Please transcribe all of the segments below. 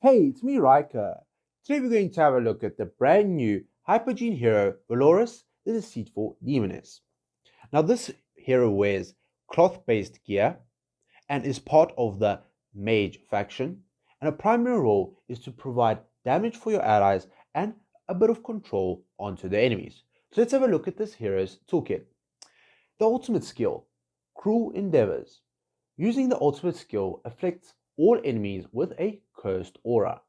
Hey, it's me, Riker. Today we're going to have a look at the brand new Hypogean hero, Vyloris, the Deceitful Demoness. Now, this hero wears cloth-based gear and is part of the Mage faction, and a primary role is to provide damage for your allies and a bit of control onto the enemies. So let's have a look at this hero's toolkit. The ultimate skill, Cruel Endeavors. Using the ultimate skill afflicts all enemies with a cursed aura.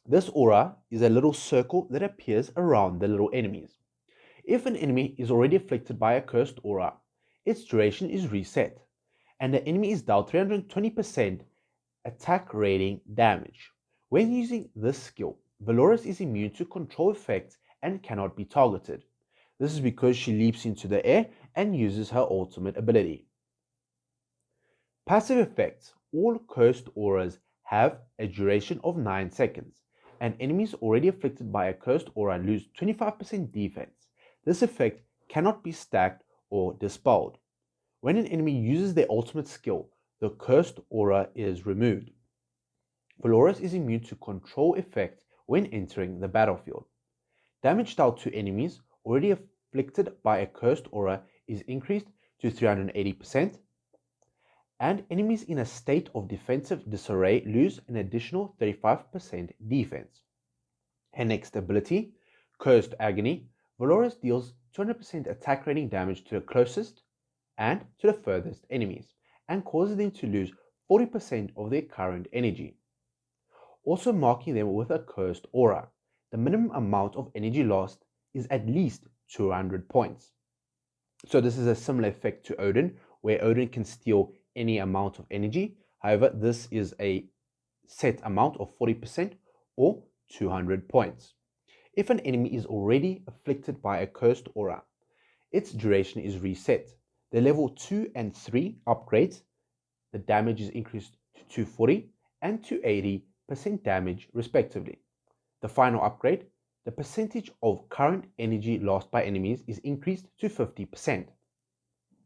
This aura is a little circle that appears around the little enemies. If an enemy is already afflicted by a cursed aura, its duration is reset, and the enemy is dealt 320% attack rating damage. When using this skill, Vyloris is immune to control effects and cannot be targeted. This is because she leaps into the air and uses her ultimate ability. Passive effects. All cursed auras have a duration of 9 seconds, and enemies already afflicted by a cursed aura lose 25% defense. This effect cannot be stacked or dispelled. When an enemy uses their ultimate skill, the cursed aura is removed. Vyloris is immune to control effects when entering the battlefield. Damage dealt to enemies already afflicted by a cursed aura is increased to 380%, and enemies in a state of defensive disarray lose an additional 35% defense. Her next ability, Cursed Agony, Vyloris deals 200% attack rating damage to the closest and to the furthest enemies, and causes them to lose 40% of their current energy, also marking them with a cursed aura. The minimum amount of energy lost is at least 200 points. So this is a similar effect to Odin, where Odin can steal any amount of energy. However, this is a set amount of 40% or 200 points. If an enemy is already afflicted by a cursed aura, its duration is reset. The level 2 and 3 upgrades, the damage is increased to 240 and 280% damage respectively. The final upgrade, the percentage of current energy lost by enemies is increased to 50%.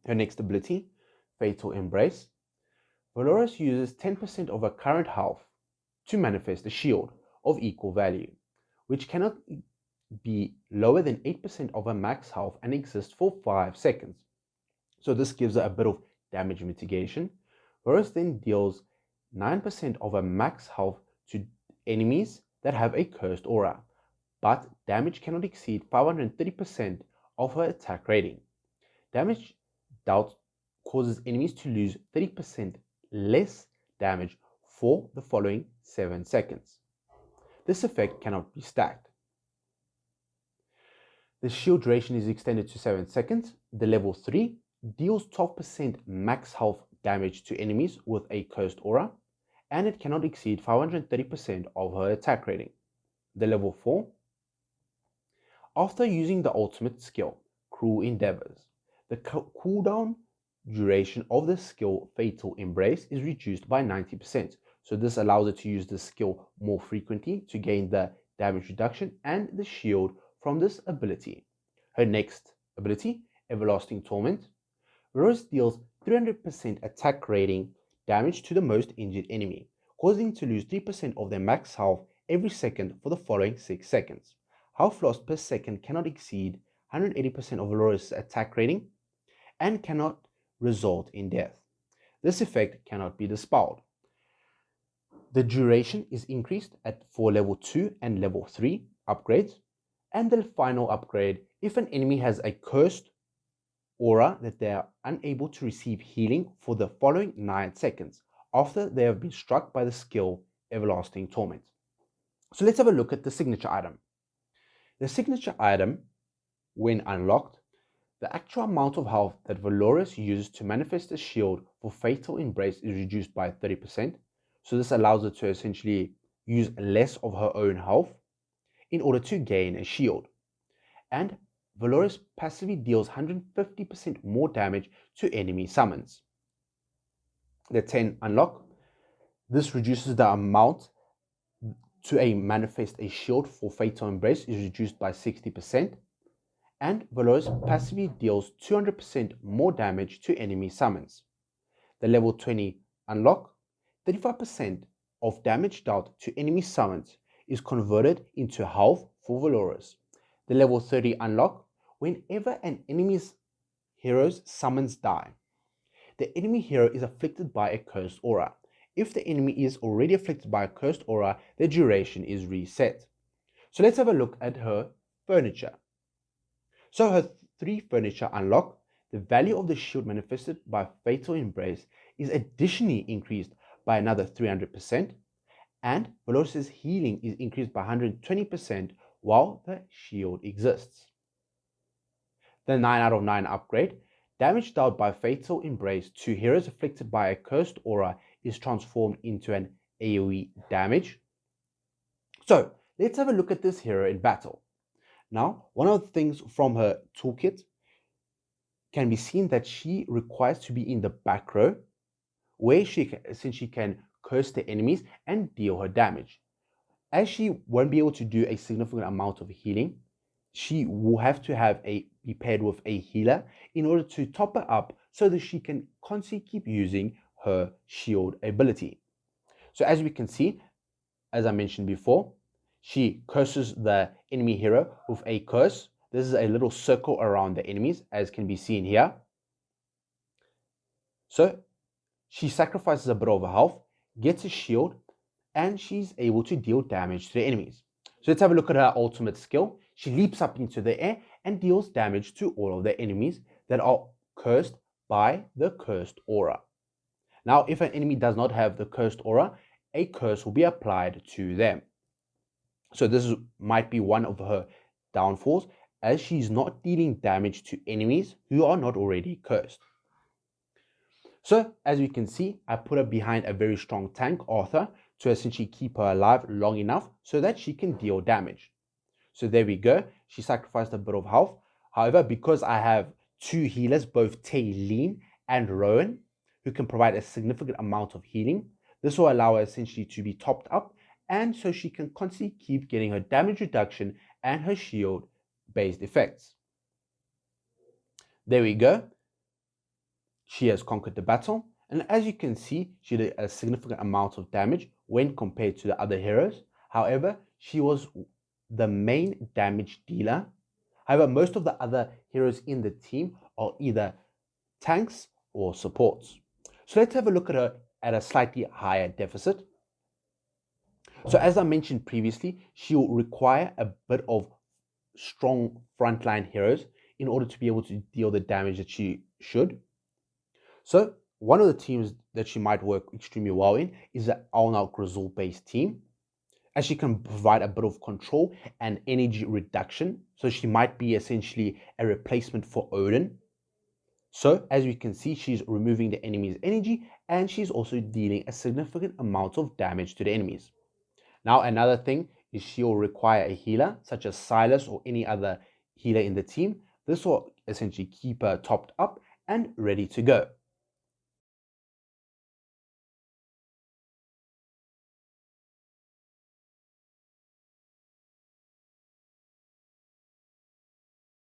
Her next ability, Fatal Embrace. Vyloris uses 10% of her current health to manifest a shield of equal value, which cannot be lower than 8% of her max health and exists for 5 seconds. So this gives her a bit of damage mitigation. Vyloris then deals 9% of her max health to enemies that have a cursed aura, but damage cannot exceed 530% of her attack rating. Damage dealt causes enemies to lose 30% less damage for the following 7 seconds. This effect cannot be stacked. The shield duration is extended to 7 seconds. The level 3 deals 12% max health damage to enemies with a cursed aura, and it cannot exceed 530% of her attack rating. The level 4, after using the ultimate skill, Cruel Endeavors, the cooldown duration of the skill Fatal Embrace is reduced by 90%. So this allows her to use the skill more frequently to gain the damage reduction and the shield from this ability. Her next ability, Everlasting Torment. Vyloris deals 300% attack rating damage to the most injured enemy, causing them to lose 3% of their max health every second for the following 6 seconds. Health lost per second cannot exceed 180% of Vyloris' attack rating and cannot result in death. This effect cannot be dispelled. The duration is increased for level 2 and level 3 upgrades, and the final upgrade, if an enemy has a cursed aura, that they are unable to receive healing for the following 9 seconds after they have been struck by the skill Everlasting Torment. So let's have a look at the signature item. The signature item, when unlocked, the actual amount of health that Vyloris uses to manifest a shield for Fatal Embrace is reduced by 30%. So this allows her to essentially use less of her own health in order to gain a shield. And Vyloris passively deals 150% more damage to enemy summons. The 10 unlock. This reduces the amount to manifest a shield for Fatal Embrace is reduced by 60%. And Vyloris passively deals 200% more damage to enemy summons. The level 20 unlock, 35% of damage dealt to enemy summons is converted into health for Vyloris. The level 30 unlock: whenever an enemy's hero's summons die, the enemy hero is afflicted by a cursed aura. If the enemy is already afflicted by a cursed aura, the duration is reset. So let's have a look at her furniture. So her 3 furniture unlock: the value of the shield manifested by Fatal Embrace is additionally increased by another 300%, and Vyloris' healing is increased by 120% while the shield exists. The 9 out of 9 upgrade: damage dealt by Fatal Embrace to heroes afflicted by a cursed aura is transformed into an AoE damage. So let's have a look at this hero in battle. Now, one of the things from her toolkit can be seen that she requires to be in the back row, where she can curse the enemies and deal her damage. As she won't be able to do a significant amount of healing, she will have to be paired with a healer in order to top her up so that she can constantly keep using her shield ability. So as we can see, as I mentioned before, she curses the enemy hero with a curse. This is a little circle around the enemies, as can be seen here. So she sacrifices a bit of her health, gets a shield, and she's able to deal damage to the enemies. So let's have a look at her ultimate skill. She leaps up into the air and deals damage to all of the enemies that are cursed by the cursed aura. Now, if an enemy does not have the cursed aura, a curse will be applied to them. So this might be one of her downfalls, as she's not dealing damage to enemies who are not already cursed. So as we can see, I put her behind a very strong tank, Arthur, to essentially keep her alive long enough so that she can deal damage. So there we go. She sacrificed a bit of health. However, because I have 2 healers, both Taylene and Rowan, who can provide a significant amount of healing, this will allow her essentially to be topped up, and so she can constantly keep getting her damage reduction and her shield based effects. There we go. She has conquered the battle, and as you can see, she did a significant amount of damage when compared to the other heroes. However, she was the main damage dealer. However, most of the other heroes in the team are either tanks or supports. So let's have a look at her at a slightly higher deficit. So as I mentioned previously, she will require a bit of strong frontline heroes in order to be able to deal the damage that she should. So one of the teams that she might work extremely well in is the Alnal Grizzle based team, as she can provide a bit of control and energy reduction. So she might be essentially a replacement for Odin. So as we can see, she's removing the enemy's energy, and she's also dealing a significant amount of damage to the enemies. Now another thing is she will require a healer such as Silas or any other healer in the team. This will essentially keep her topped up and ready to go.